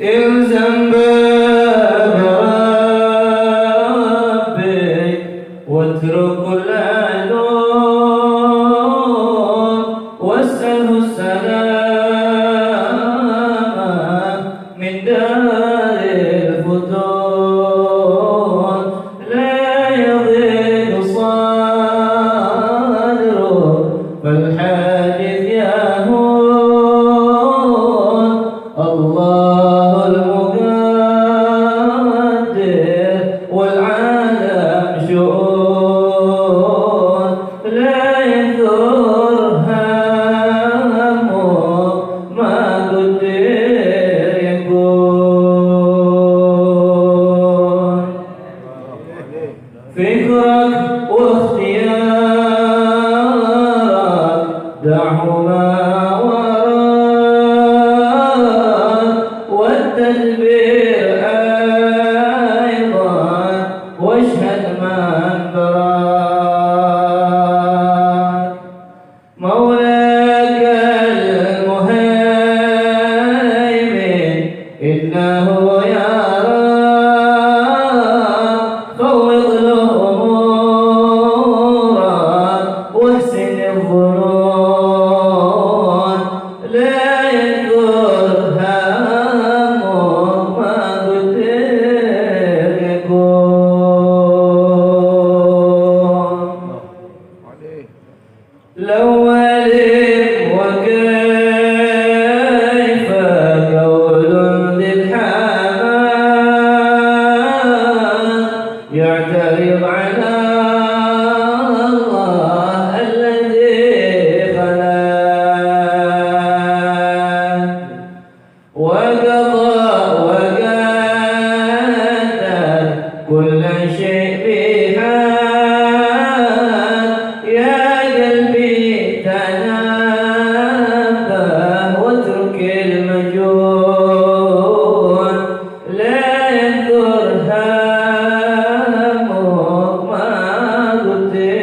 الزم باب ربك واترك العدو واسأله السلام من دار الفتون لا يضيق صدره فالحادث يهون الله المقدر والعالم شؤون لا يثور همه ما قدر يكون فكرك واختيارك دعهما وراء والتدبير أيضا واشهد من براك مولاك المهيمن إنه يراك فوض له أمورك واحسن الظنون لا يكثر همك ما قدر يكون لو علم وكيف قول للحمام يعترض على الله الذي خلق وقضى وقدر كل شيء بحال يا قلبي تنبه واترك المجون لا يكثر همك ما قدر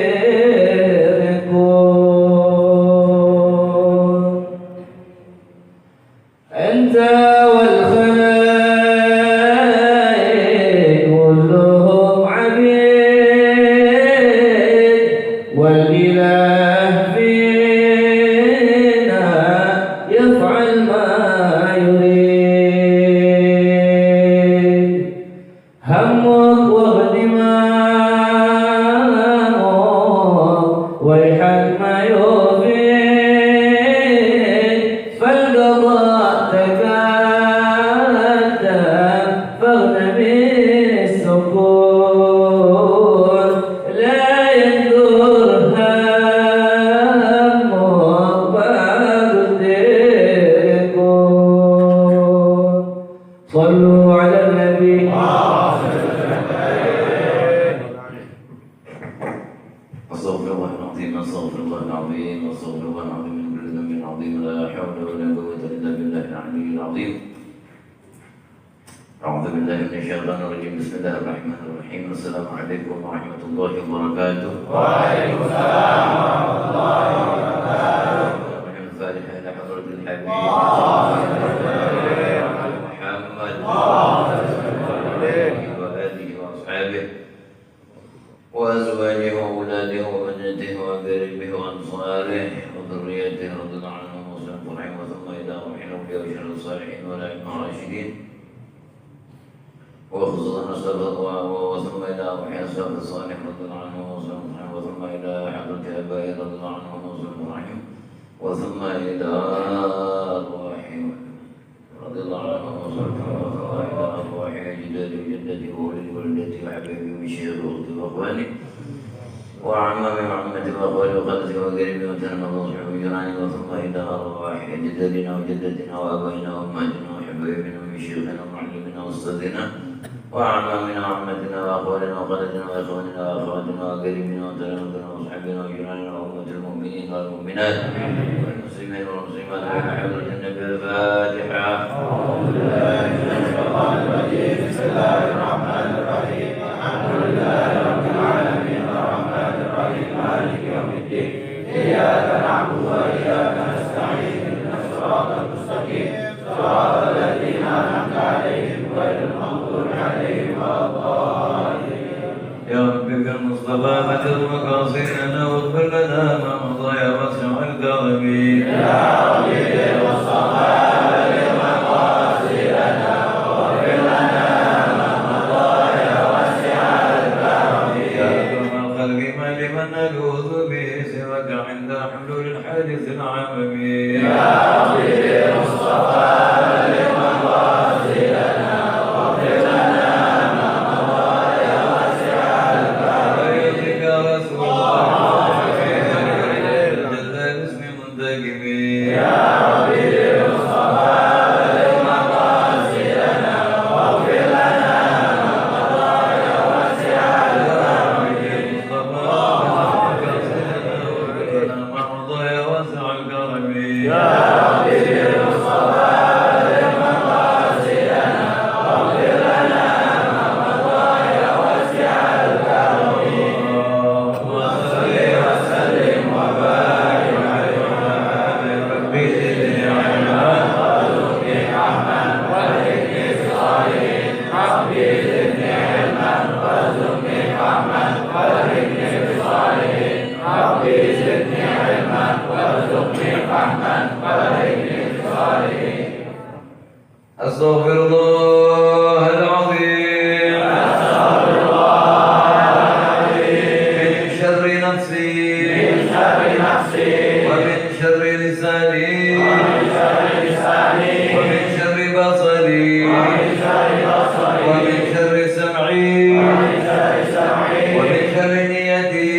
يكون أنت والخلائق كلهم عبيد والإله فينا يفعل ما يريد همك واغتمامك ويحك ما يفيد فالقضاء تقدم فاغتنم السكون لا يكثر همك ما قدر يكون صلوا على النبي أستغفر الله العظيم أستغفر الله العظيم أستغفر الله العظيم من كل ذنب عظيم لا حول ولا قوة إلا بالله العلي العظيم أعوذ بالله من الشيطان الرجيم بسم الله الرحمن الرحيم السلام عليكم ورحمة الله وبركاته وعليكم السلام ورحمة الله وبركاته. الفاتحة إلى حضرة الحبيب محمد وآله وأصحابه وأزواجه وأولاده وبناته وأقاربه وأنصاره وذريته رضي الله عنهم وسلم رحمه ثم إلى روح الأولياء وشر الصالحين والأئمة الراشدين وخصوصا وثم إلى روح السلف الصالح رضي الله عنهم وسلم رحمه ثم إلى حضرة آبائه رضي الله عنهم وسلم رحمه وثم إلى أرواح رضي الله عنهم وسلم إلى أرواح أجدادي وجدتي وولدي وولدتي وحبيبي وشيخي وأختي وأخواني وأعمامي وعمتي وأخوالي وخالتي وقريبي وتنمى وصحبي وجيراني وثم إلى أرواح أجدادنا وجدتنا وآبائنا وأمهاتنا وحبايبنا وشيخنا ومعلمنا وأستاذنا وأعمامنا وعمتنا وأخوالنا وخالتنا وإخواننا وأخواتنا وقريبنا وتلامذنا وأصحابنا وجيراننا وأمة المؤمنين والمؤمنات والمسلمين والمسلمات إلى حضرة النبي الفاتحة. أعوذ بالله من الشيطان الرجيم بسم الله الرحمن الرحيم الحمد لله رب العالمين الرحمن الرحيم مالك يوم الدين إياك نعبد وإياك نستعين اهدنا الصراط المستقيم صراط الذين أستغفر الله العظيم من شر نفسي ومن شر لساني ومن شر بصري ومن شر سمعي ومن شر نيتي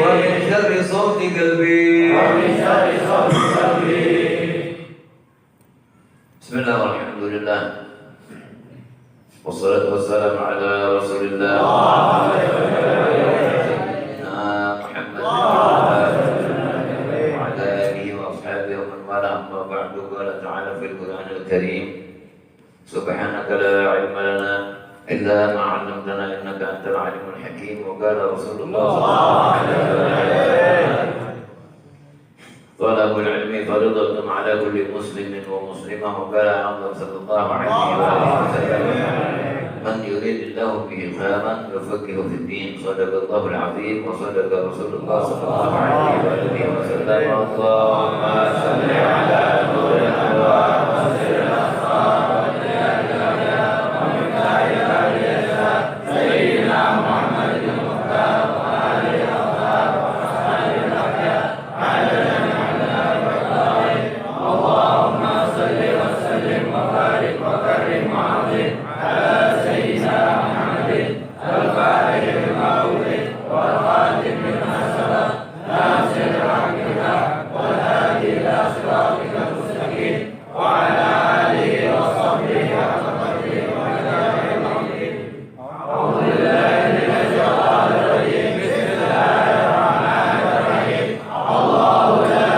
ومن شر صوت قلبي بسم الله والحمد لله والصلاة والسلام على رسول الله سيدنا محمد وعلى آله وأصحابه ومن والاه أما بعد قال تعالى في القرآن الكريم سبحانك لا علم لنا إلا ما علمتنا إنك أنت العليم الحكيم وقال رسول الله صلى الله عليه وسلم طلب العلم فريضة على كل مسلم ومسلمة وقال أيضا صلى الله عليه وسلم من يريد الله به خيرا يفقهه في الدين صدق الله العظيم وصدق رسول الله صلى الله عليه وسلم اللهم صل على نور الأنوار وسر الأسرار سيدنا محمد المختار وآله الأطهار وأصحابه الأخيار عدد اللهم صل وسلم وبارك وكرم وعظم على سيدنا محمد الفاتح لما أغلق والخاتم لما سبق ناصر الحق بالحق والهادي إلى صراطك المستقيم وعلى آله وصحبه حق قدره ومقداره العظيم أعوذ بالله من الشيطان الرجيم بسم الله الرحمن الرحيم الله لا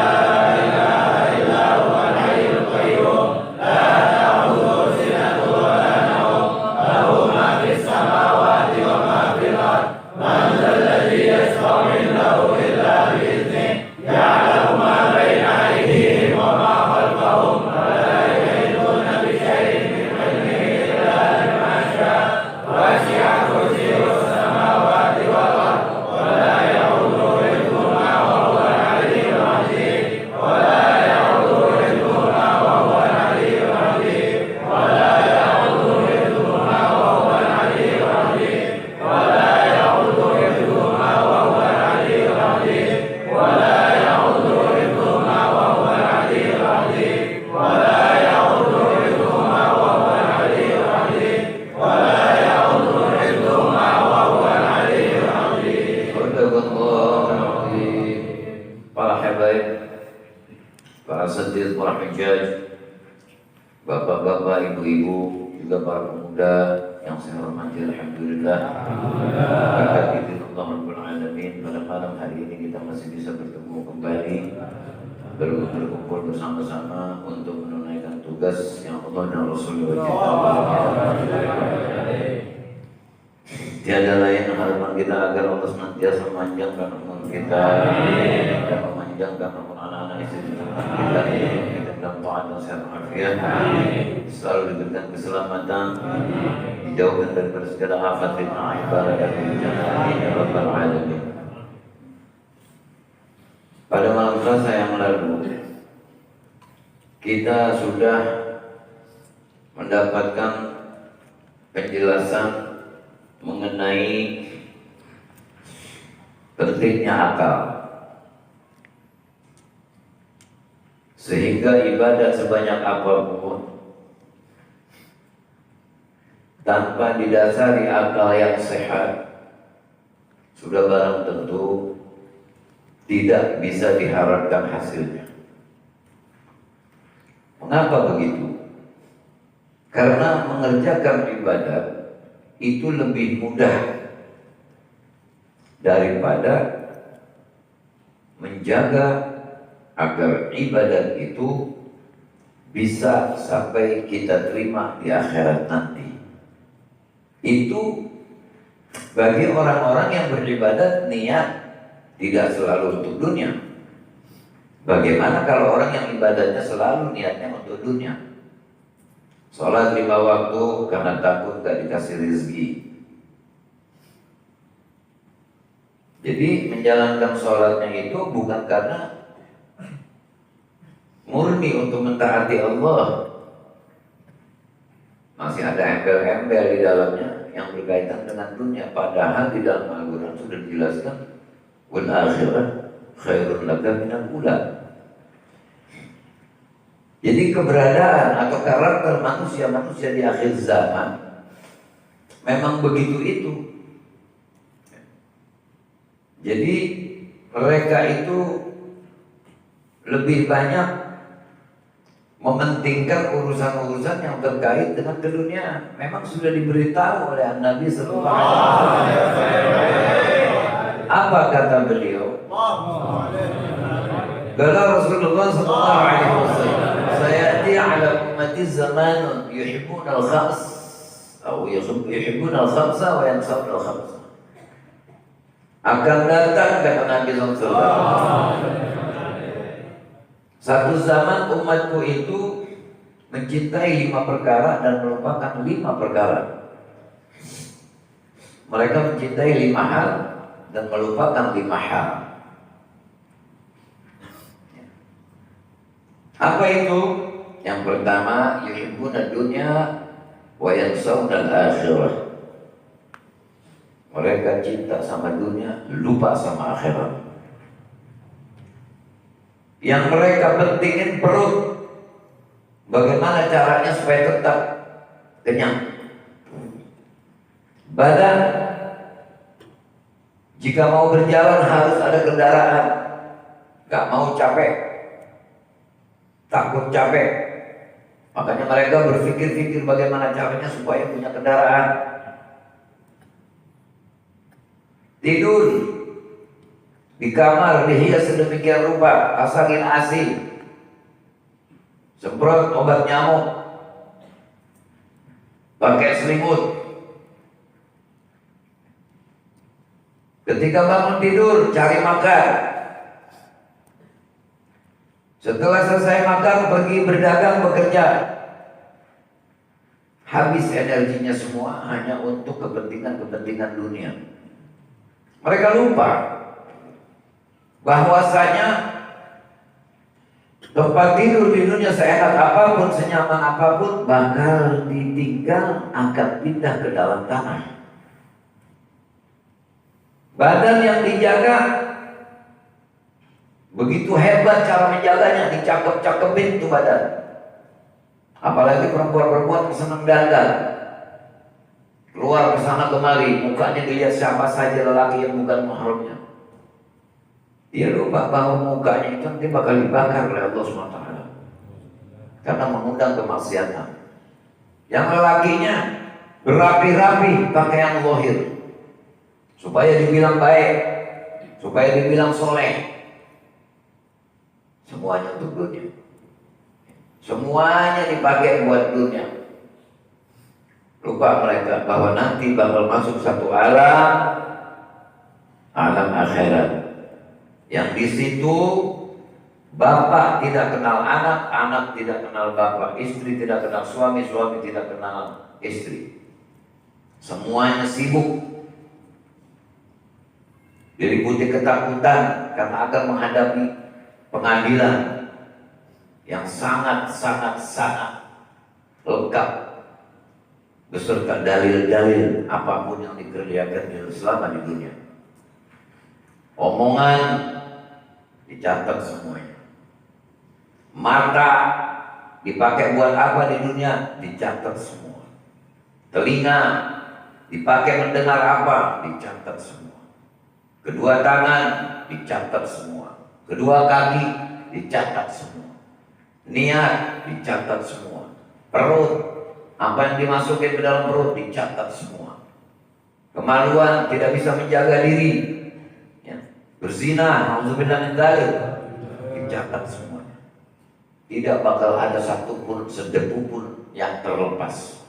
إله إلا هو الحي القيوم لا تأخذه سنة ولا نوم له ما في السماوات وما في الأرض من ذا الذي يشفع عنده إلا بإذنه يعلم ما بين أيديهم وما خلفهم ولا يحيطون بشيء من علمه إلا بما شاء وسع كرسيه السماوات والأرض ولا يؤوده حفظهما وهو العلي العظيم ولا يؤوده حفظهما وهو العلي العظيم ولا يؤوده حفظهما وهو العلي العظيم ولا يؤوده حفظهما وهو العلي العظيم ولا يؤوده حفظهما وهو العلي العظيم ولا يؤوده حفظهما وهو العلي العظيم ولا يؤوده حفظهما وهو العلي العظيم صدق الله العظيم. Para habaib, para sedih, para hujjaj, bapak-bapak, ibu-ibu, juga para pemuda yang saya hormati, alhamdulillah. Berkat izin Allah Rabbul Alamin, pada malam hari ini kita masih bisa bertemu kembali, berkumpul bersama-sama untuk menunaikan tugas yang Allah dan Rasul wajibkan. Tiada lain harapan kita agar Allah senantiasa memanjangkan umur kita dan memanjangkan umur anak-anak istri kita dalam taat dan sehat afiat, selalu diberikan keselamatan, dijauhkan dari segala afat, fitnah, ibadah dan bencana ya Rabbal Alamin. Pada malam Selasa yang lalu kita sudah mendapatkan penjelasan mengenai pentingnya akal, sehingga ibadah sebanyak apapun tanpa didasari akal yang sehat sudah barang tentu tidak bisa diharapkan hasilnya. Mengapa begitu? Karena mengerjakan ibadah itu lebih mudah daripada menjaga agar ibadat itu bisa sampai kita terima di akhirat nanti. Itu bagi orang-orang yang beribadat niat tidak selalu untuk dunia. Bagaimana kalau orang yang ibadatnya selalu niatnya untuk dunia? Sholat 5 waktu karena takut gak dikasih rezeki. Jadi menjalankan sholatnya itu bukan karena murni untuk mentaati Allah, Masih ada embel-embel di dalamnya yang berkaitan dengan dunia. Padahal di dalam Al-Quran sudah dijelaskan wal akhirah khairun laka minal ula. Jadi keberadaan atau karakter manusia di akhir zaman memang begitu itu. Jadi mereka itu lebih banyak mementingkan urusan-urusan yang terkait dengan keduniaan. Memang sudah diberitahu oleh Nabi Sallallahu Alaihi Wasallam. Apa kata beliau? Kata Rasulullah Sallallahu Alaihi Wasallam, "Sayati ala ummati zamanun yuhibbuna al-khams, atau yuhibbuna al-khamsa wa yansawna al-khamsa." Akan datang kata Nabi Sallallahu Alaihi Wasallam, satu zaman umatku itu mencintai 5 perkara dan melupakan 5 perkara. Mereka mencintai 5 hal dan melupakan 5 hal. Apa itu? Yang pertama, yuhibbuna dunya wa yansawna al-akhirah. Mereka cinta sama dunia, lupa sama akhirat. Yang mereka pentingin perut. Bagaimana caranya supaya tetap kenyang. Badan, jika mau berjalan harus ada kendaraan. Gak mau capek, takut capek. Makanya mereka berpikir-pikir bagaimana caranya supaya punya kendaraan. Tidur di kamar dihias sedemikian rupa, pasangin AC, semprot obat nyamuk, pakai selimut. Ketika bangun tidur, cari makan. Setelah selesai makan, pergi berdagang, bekerja. Habis energinya semua hanya untuk kepentingan-kepentingan dunia. Mereka lupa bahwasanya tempat tidur di dunia seenak apapun, senyaman apapun bakal ditinggal, akan pindah ke dalam tanah. Badan yang dijaga begitu hebat cara menjaganya, dicakep-cakepin tuh badan. Apalagi perempuan-perempuan senang dandan, keluar ke sana kemari, mukanya dilihat siapa saja lelaki yang bukan mahramnya. Dia lupa bahwa mukanya itu nanti bakal dibakar oleh Allah SWT karena mengundang kemaksiatan. Yang lelakinya berapi-rapi pakaian zahir supaya dibilang baik, supaya dibilang soleh. Semuanya untuk dunia. Semuanya dipakai buat dunia. Lupa mereka bahwa nanti bakal masuk satu alam akhirat. Yang di situ bapak tidak kenal anak, anak tidak kenal bapak, istri tidak kenal suami, suami tidak kenal istri. Semuanya sibuk, diliputi ketakutan karena akan menghadapi pengadilan yang sangat lengkap beserta dalil-dalil apapun yang dikerjakan selama di dunia. Omongan dicatat semuanya. Mata dipakai buat apa di dunia? Dicatat semua. Telinga dipakai mendengar apa? Dicatat semua. Kedua tangan dicatat semua. Kedua kaki dicatat semua. Niat dicatat semua. Perut, apa yang dimasukin ke dalam perut dicatat semua. Kemaluan, tidak bisa menjaga diri, berzina, nauzubillah min dzalik, dicatat semuanya. Tidak bakal ada satupun sedebu pun yang terlepas.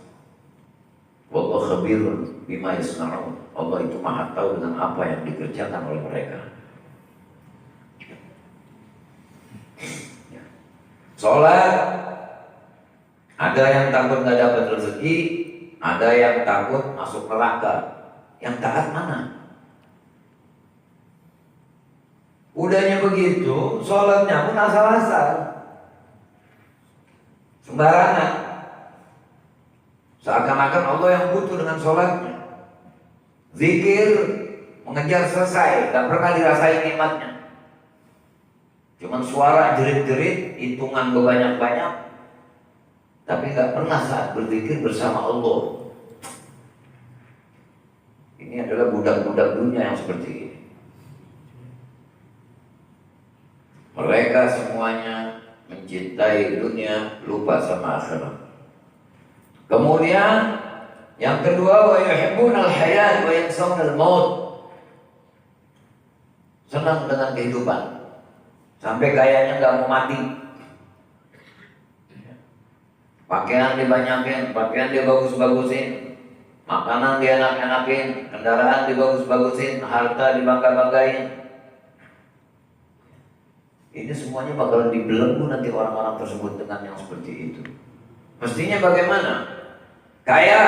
Wallahu khabirun bima yasna'un. Allah itu maha tahu dengan apa yang dikerjakan oleh mereka. Sholat, ada yang takut gak dapat rezeki, ada yang takut masuk neraka. Yang taat mana? Udahnya begitu, sholatnya pun asal-asal, sembarangan. Seakan-akan Allah yang butuh dengan sholatnya. Zikir mengejar selesai, gak pernah dirasain nikmatnya. Cuman suara jerit-jerit, hitungan berbanyak-banyak, tapi gak pernah saat berzikir bersama Allah. Ini adalah budak-budak dunia yang seperti ini. Mereka semuanya mencintai dunia, lupa sama akhirat. Kemudian yang kedua, wa yuhibbunal hayat wa yansawna al-maut. Senang dengan kehidupan sampai kayaknya nggak mau mati. Pakaian dibanyakin, pakaian dia bagus-bagusin, makanan dia enak-enakin, kendaraan dibagus-bagusin, harta dibangga-banggain. Ini semuanya bakalan dibelenggu nanti orang-orang tersebut dengan yang seperti itu. Mestinya bagaimana? Kaya,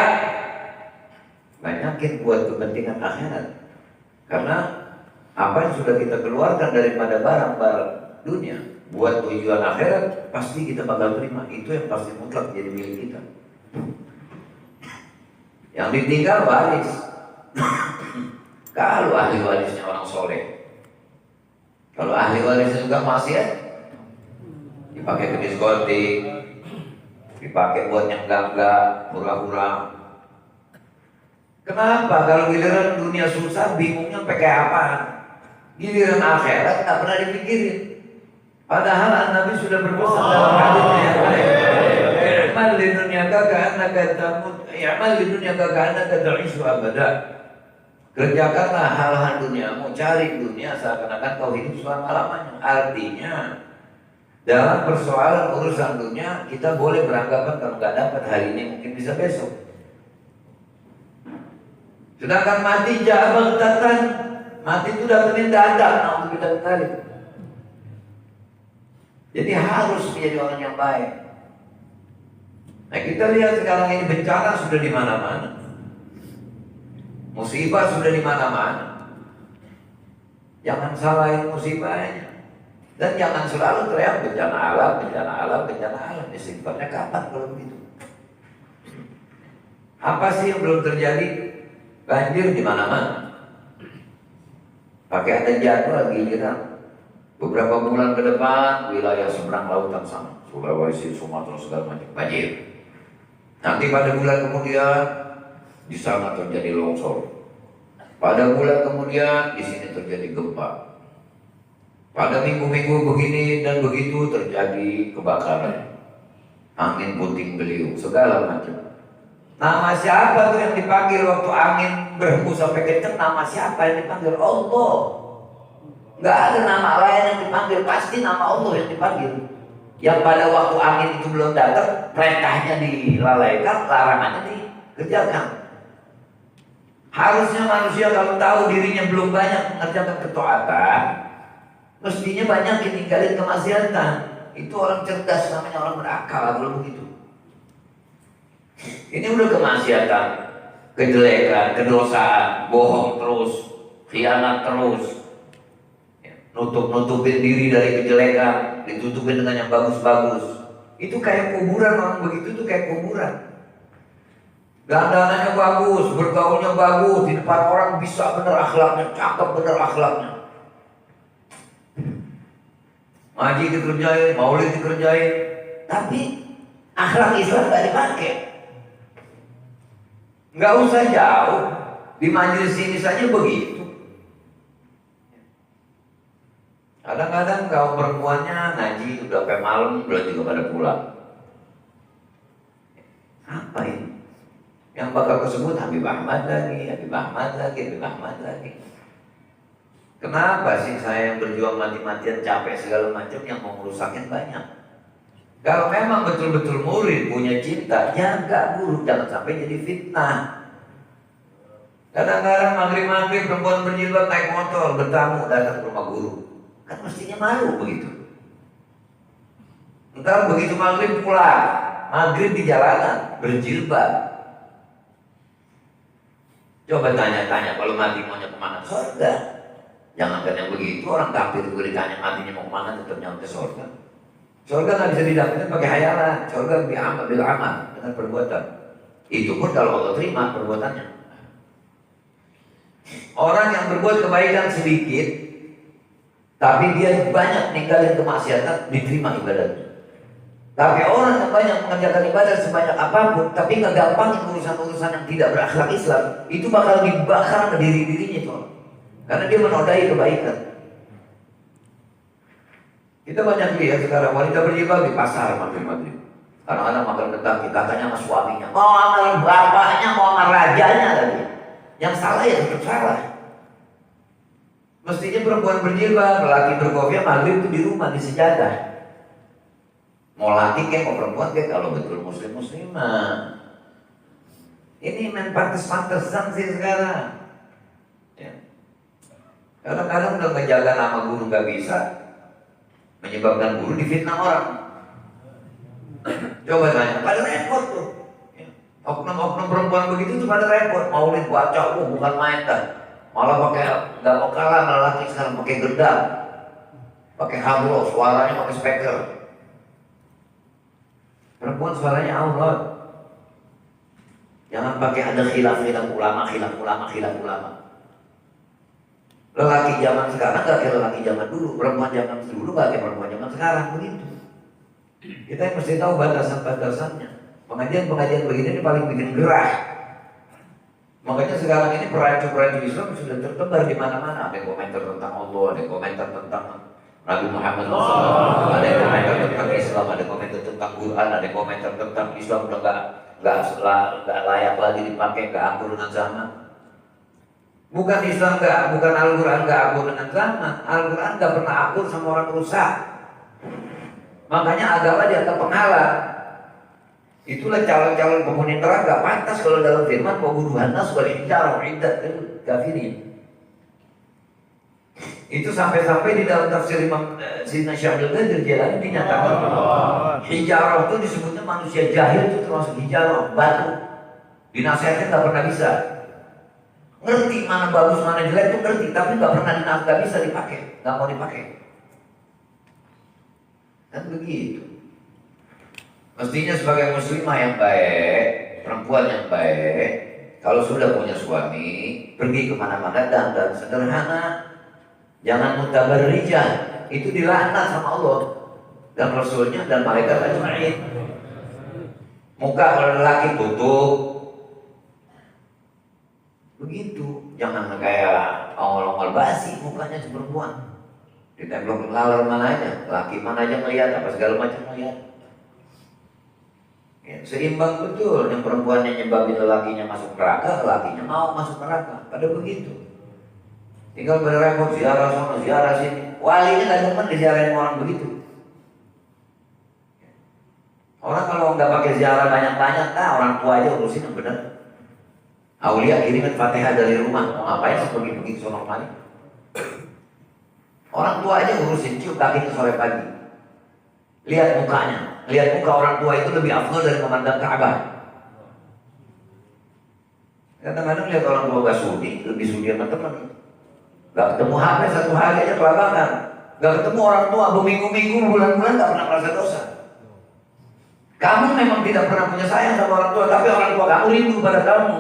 banyakin buat kepentingan akhirat. Karena apa yang sudah kita keluarkan daripada barang-barang dunia buat tujuan akhirat, pasti kita bakal terima. Itu yang pasti mutlak jadi milik kita. Yang ditinggal waris. Kalau ahli warisnya orang soleh. Kalau ahli warisnya juga maksiat, dipakai ke diskotik, dipakai buat yang enggak, hura-hura. Kenapa? Kalau giliran dunia susah, bingungnya pakai apa? Giliran akhirat tak pernah dipikirin. Padahal Nabi sudah berpesan dalam hadisnya yang lain. I'mal li dunyaka ka'annaka tamut, i'mal li dunyaka ka'annaka ta'ishu abada. Kerjakanlah hal-hal duniamu, cari dunia seakan-akan kau hidup selama-lamanya. Artinya dalam persoalan urusan dunia, kita boleh beranggapan kalau nggak dapat hari ini mungkin bisa besok. Sedangkan mati jabatan, mati itu datangnya dadak, untuk kita kembali. Jadi harus menjadi orang yang baik. Nah kita lihat sekarang ini bencana sudah di mana-mana, musibah sudah di mana-mana. Jangan salahin musibahnya. Dan jangan selalu teriak bencana alam, bencana alam, bencana alam. Istighfarnya kapan kalau begitu? Apa sih yang belum terjadi? Banjir di mana-mana. Pakai ada jadwal giliran. Beberapa bulan ke depan wilayah seberang lautan sana, Sulawesi, Sumatera segala macam banjir. Nanti pada bulan kemudian di sana terjadi longsor. Pada bulan kemudian di sini terjadi gempa. Pada minggu-minggu begini dan begitu terjadi kebakaran, angin puting beliung, segala macam. Nama siapa tuh yang dipanggil waktu angin berhembus sampai kencang? Nama siapa yang dipanggil? Allah. Nggak ada nama lain yang dipanggil, pasti nama Allah yang dipanggil. Yang pada waktu angin itu belum datang, perintahnya dilalaikan, larangannya dikerjakan. Harusnya manusia kalau tahu dirinya belum banyak mengerjakan ketaatan, mestinya banyak yang ninggalin kemaksiatan. Itu orang cerdas, namanya orang berakal kalau begitu. Ini udah kemaksiatan, kejelekan, kedosaan, bohong terus, khianat terus, nutupin diri dari kejelekan, ditutupin dengan yang bagus-bagus. Itu kayak kuburan, orang begitu tuh kayak kuburan. Dandanannya bagus, bergaulnya bagus, di depan orang bisa bener akhlaknya, cakep bener akhlaknya. Ngaji dikerjain, maulid dikerjain, tapi akhlak Islam gak dipakai. Gak usah jauh, di majelis ini saja begitu. Kadang-kadang kaum perempuannya ngaji udah sampai malam, belum juga pada pulang. Apa ini? Yang bakal kesebut Habib Ahmad lagi, Habib Ahmad lagi, Habib Ahmad lagi. Kenapa sih saya yang berjuang mati-matian capek segala macam yang mau merusaknya banyak? Kalau memang betul-betul murid punya cinta, jaga guru, jangan sampai jadi fitnah. Kadang-kadang maghrib-maghrib perempuan berjilbab naik motor, bertamu datang ke rumah guru. Kan mestinya malu begitu. Ntar begitu maghrib pulang, maghrib di jalanan, berjilbab. Coba tanya-tanya, kalau mati maunya kemana? Surga. Jangankan yang begitu, orang kafir juga ditanya matinya mau kemana, tetap nyampe surga. Surga nggak bisa didapetin pakai hayalan. Surga bil amal, dengan perbuatan. Itu pun kalau Allah terima perbuatannya. Orang yang berbuat kebaikan sedikit, tapi dia banyak ninggalin kemaksiatan, diterima ibadahnya. Tapi orang yang banyak mengerjakan ibadah sebanyak apapun, tapi ngegampangin urusan-urusan yang tidak berakhlak Islam, itu bakal dibakar ke diri-dirinya itu. Karena dia menodai kebaikan. Kita banyak lihat sekarang wanita berjilbab di pasar maghrib-maghrib. Kadang-kadang makan kentang, katanya sama suaminya, mau amal bapaknya, mau amal rajanya lagi. Yang salah ya tetap salah. Mestinya perempuan berjilbab, lelaki berkopiah maghrib itu di rumah, di sejadah. Mau laki kayak mau perempuan kayak kalau betul muslim-muslimah. Ini main pantes-pantesan sih sekarang. Ya. Kadang-kadang udah ngejaga nama guru gak bisa, menyebabkan guru difitnah orang. Coba tanya, pada repot tuh. Ya. Oknum-oknum perempuan begitu tuh pada repot. Maulid baca, bukan main dah. Malah pakai gak mau kalah, lelaki sekarang pakai gendang, pakai hablo, suaranya pakai speaker. Perempuan suaranya Allah. Jangan pakai ada khilaf ulama. Lelaki zaman sekarang gak kayak lelaki zaman dulu, perempuan zaman dulu gak kayak perempuan zaman sekarang, begitu. Kita mesti tahu batasan-batasannya. Pengajian-pengajian begini ini paling bikin gerah. Makanya sekarang ini peracu-peracu Islam sudah tertebar di mana-mana. Ada komentar tentang Allah, ada komentar tentang Nabi Muhammad SAW, ada komentar tentang Islam, ada komentar tentang Quran, ada komentar tentang Islam udah nggak layak lagi dipakai, nggak akur dengan zaman. Bukan Islam bukan Al-Quran nggak akur dengan zaman. Al-Quran nggak pernah akur sama orang rusak. Makanya agama dianggap penghalang. Itulah calon-calon penghuni neraka pantas kalau dalam firman pembunuhan nas wal hijarah iddat kafirin. Itu sampai-sampai di dalam tafsir Imam Sayyidina Syaikhul Qadir Jilani dinyatakan hijarah itu disebutnya manusia jahil itu termasuk hijarah, batu. Dinasihatnya nggak pernah bisa. Ngerti mana bagus mana jelek itu ngerti, tapi nggak pernah nggak bisa dipakai, nggak mau dipakai. Kan begitu. Mestinya sebagai muslimah yang baik, perempuan yang baik, kalau sudah punya suami, pergi kemana-mana dan sederhana, jangan mutabarrijah, itu dilaknat sama Allah dan Rasulnya dan malaikat ajma'in. Muka kalau lelaki tutup, begitu, jangan kayak ongol-ongol basi mukanya si perempuan, ditembak laler mana aja, laki mana aja melihat apa segala macam melihat. Ya, seimbang betul, yang perempuannya nyebabin lelakinya masuk neraka, lelakinya mau masuk neraka, pada begitu. Tinggal berrepot ziarah sana, ziarah sini. Walinya gak demen diziarahin orang begitu. Orang kalau nggak pakai ziarah banyak-banyak, orang tua aja urusin yang benar. Aulia kirimin Fatihah dari rumah, mau ngapain sih pergi-pergi ke sono kemari? Orang tua aja urusin, cium kakinya sore pagi. Lihat mukanya, lihat muka orang tua itu lebih afdal dari memandang Ka'bah. Kadang-kadang lihat orang tua gak sudi, lebih sudi sama teman. Gak ketemu HP satu hari aja kelabakan. Gak ketemu orang tua berminggu-minggu, bulan-bulan gak pernah merasa dosa. Kamu memang tidak pernah punya sayang sama orang tua, tapi orang tua kamu rindu pada kamu.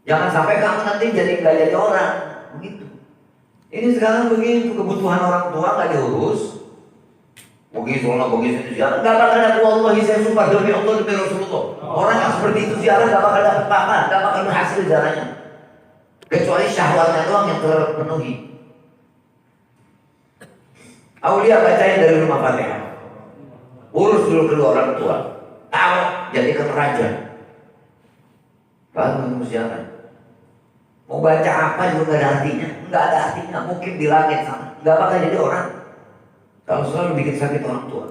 Jangan sampai kamu nanti gak jadi orang, begitu. Ini sekarang begitu, kebutuhan orang tua gak diurus. Begitu ziarah, gak bakal ada wallahi saya sumpah demi Allah demi Rasulullah. Orang yang seperti itu ziarah gak bakal dapat apa-apa, gak bakal berhasil ziarahnya. Kecuali syahwatnya doang yang terpenuhi. Aulia bacain dari rumah Fatihah. Urus dulu kedua orang tua. Tahu jadikan raja. Baru mau ziarah. Mau baca apa juga gak ada artinya. Gak ada artinya, mungkin di langit sana. Gak bakal jadi orang. Kalau selalu bikin sakit orang tua.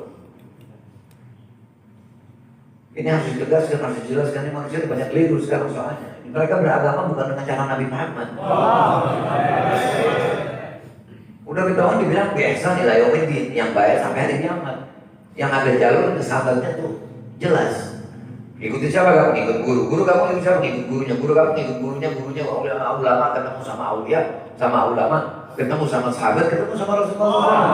Ini harus ditegaskan, harus dijelaskan. Ini manusia banyak keliru sekarang soalnya. Mereka beragama bukan dengan cara Nabi Muhammad. Udah bertahun dibilang biasa ila yaumiddin, yang baik sampai hari kiamat. Yang ada jalur kesabarannya tuh jelas. Ikuti siapa kamu? Ikut guru. Guru kamu ikut siapa? Ikut gurunya. Guru kamu ikut gurunya. Gurunya ulama ketemu sama aulia, sama ulama. Ketemu sama sahabat, ketemu sama Rasulullah.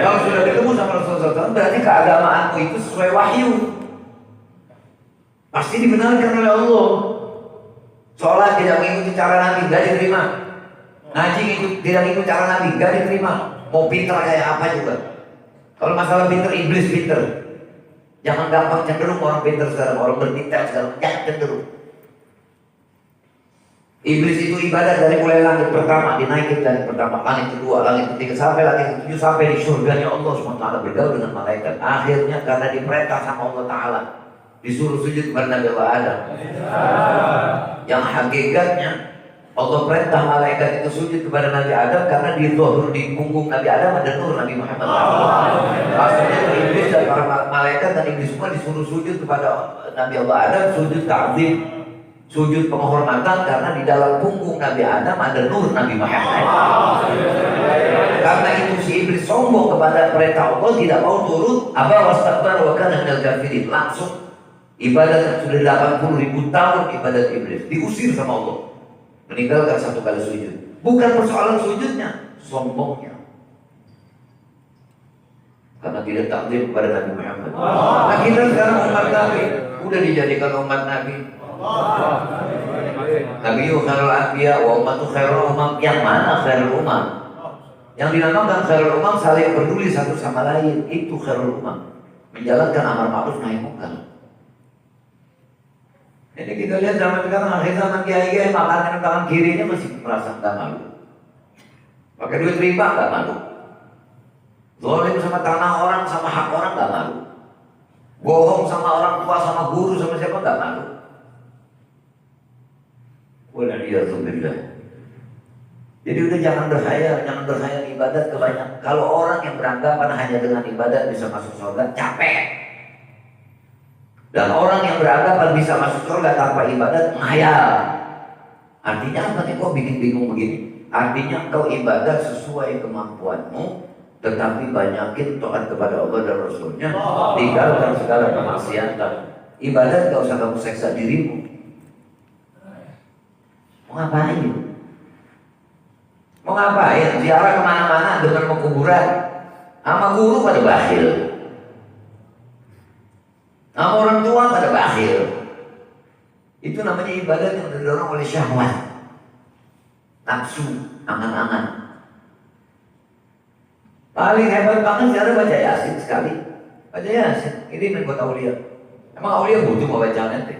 Kalau sudah ketemu sama Rasulullah, berarti keagamaanmu itu sesuai wahyu. Pasti dibenarkan oleh Allah. Sholat tidak mengikuti cara Nabi, gak diterima. Ngaji tidak mengikuti cara Nabi, gak diterima. Mau pinter kayak apa juga. Kalau masalah pinter, iblis pinter. Jangan gampang cenderung orang pinter sekarang, orang bertindak sekarang, jangan cenderung. Iblis itu ibadah dari mulai langit pertama, dinaikin dari pertama, langit kedua, langit ketiga, sampai langit ketujuh, sampai di surganya Allah SWT bergaul dengan malaikat. Akhirnya karena diperintah sama Allah Ta'ala, disuruh sujud kepada Nabi Allah Adam. Yang hakikatnya Allah perintah malaikat itu sujud kepada Nabi Adam karena di punggung Nabi Adam ada nur Nabi Muhammad. Maksudnya iblis dan para malaikat dan iblis semua disuruh sujud kepada Nabi Allah Adam, sujud ta'zim, sujud penghormatan karena di dalam punggung Nabi Adam ada nur Nabi Muhammad. Karena itu si iblis sombong kepada perintah Allah, tidak mau turut, aba wastakbar wa kana minal kafirin. Langsung ibadah yang sudah 80.000 tahun ibadat iblis diusir sama Allah, meninggalkan satu kali sujud. Bukan persoalan sujudnya, sombongnya. Karena tidak taklim kepada Nabi Muhammad. Nah kita sekarang umat Nabi, udah dijadikan umat Nabi. Nabi khairul anbiya wa ummatu khairul umam. Yang mana khairul umam? Yang dinamakan khairul umam saling peduli satu sama lain, itu khairul umam. Menjalankan amar ma'ruf nahi munkar. Ini kita lihat zaman sekarang, akhir zaman kiai-kiai makan dengan tangan kirinya masih merasa nggak malu. Pakai duit riba nggak malu. Zalim sama tanah orang, sama hak orang nggak malu. Bohong sama orang tua, sama guru, sama siapa nggak malu. Wal'iyadzubillah. Jadi udah jangan berkhayal ibadat kebanyakan. Kalau orang yang beranggapan hanya dengan ibadat bisa masuk surga, capek. Dan orang yang beranggapan bisa masuk surga tanpa ibadat, menghayal. Artinya apa nih, kok bikin bingung begini? Artinya kau ibadat sesuai kemampuanmu, tetapi banyakin taat kepada Allah dan Rasulnya, tinggalkan segala kemaksiatan. Ibadat gak usah kamu seksa dirimu. Mau ngapain? Mau ngapain? Ziarah kemana-mana dengan mau kuburan. Sama guru pada bakhil, sama orang tua pada bakhil. Itu namanya ibadat yang didorong oleh syahwat, nafsu, angan-angan. Paling hebat banget cara baca Yasin sekali. Baca Yasin, ini buat aulia. Emang aulia butuh mau baca nanti?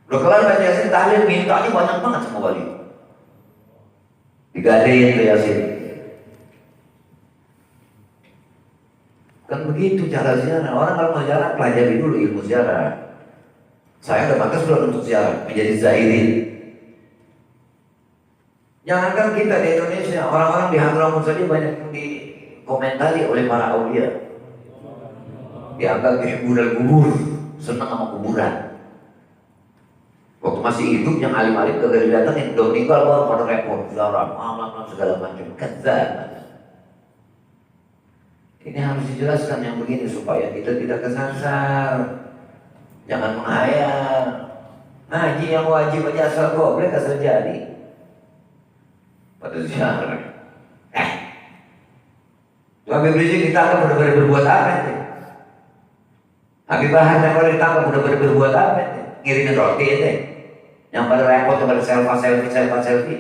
Udah kelar baca Yasin, tahlil mintanya banyak banget sama wali. Digadein tuh Yasin. Kan begitu cara ziarah. Orang kalau mau ziarah, pelajari dulu ilmu ziarah. Saya udah pantas belum untuk ziarah, menjadi zairin. Jangankan kita di Indonesia, orang-orang di Hadramaut saja banyak yang dikomentari oleh para aulia. Dianggap yuhibbul kubur, senang sama kuburan. Waktu masih hidup yang alim-alim kagak didatengin, udah meninggal baru pada repot, ziarah, malam segala macam. Kadzdzab. Ini harus dijelaskan yang begini supaya kita tidak kesasar. Jangan menghayal. Ngaji yang wajib aja asal goblok asal jadi. Pada ziarah. Habib Rizik ditangkap benar-benar berbuat apa itu? Habib Bahar kalau ditangkap benar-benar berbuat apa itu? Ngirimin roti itu. Yang pada repot pada selfie.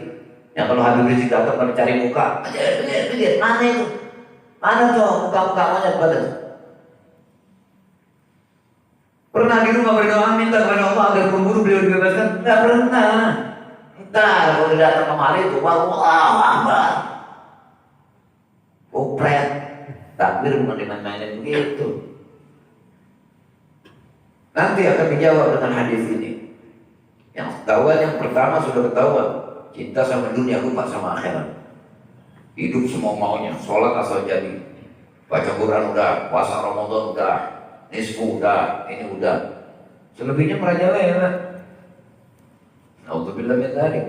Yang kalau Habib Rizik datang pada cari muka. Lihat mana itu? Mana tuh muka-muka monyet pada? Pernah di rumah berdoa minta kepada Allah agar pemburu beliau dibebaskan? Enggak pernah. Entar kalau datang kemari itu Allahu Akbar. Opret. Takbir bukan dimain-mainin begitu. Nanti akan dijawab dengan hadis ini. Yang ketahuan yang pertama sudah ketahuan, cinta sama dunia, lupa sama akhirat. Hidup semua maunya, sholat asal jadi, baca Quran udah, puasa Ramadan udah, nisfu udah, ini udah. Selebihnya merajalela. Nauzubillah min dzalik.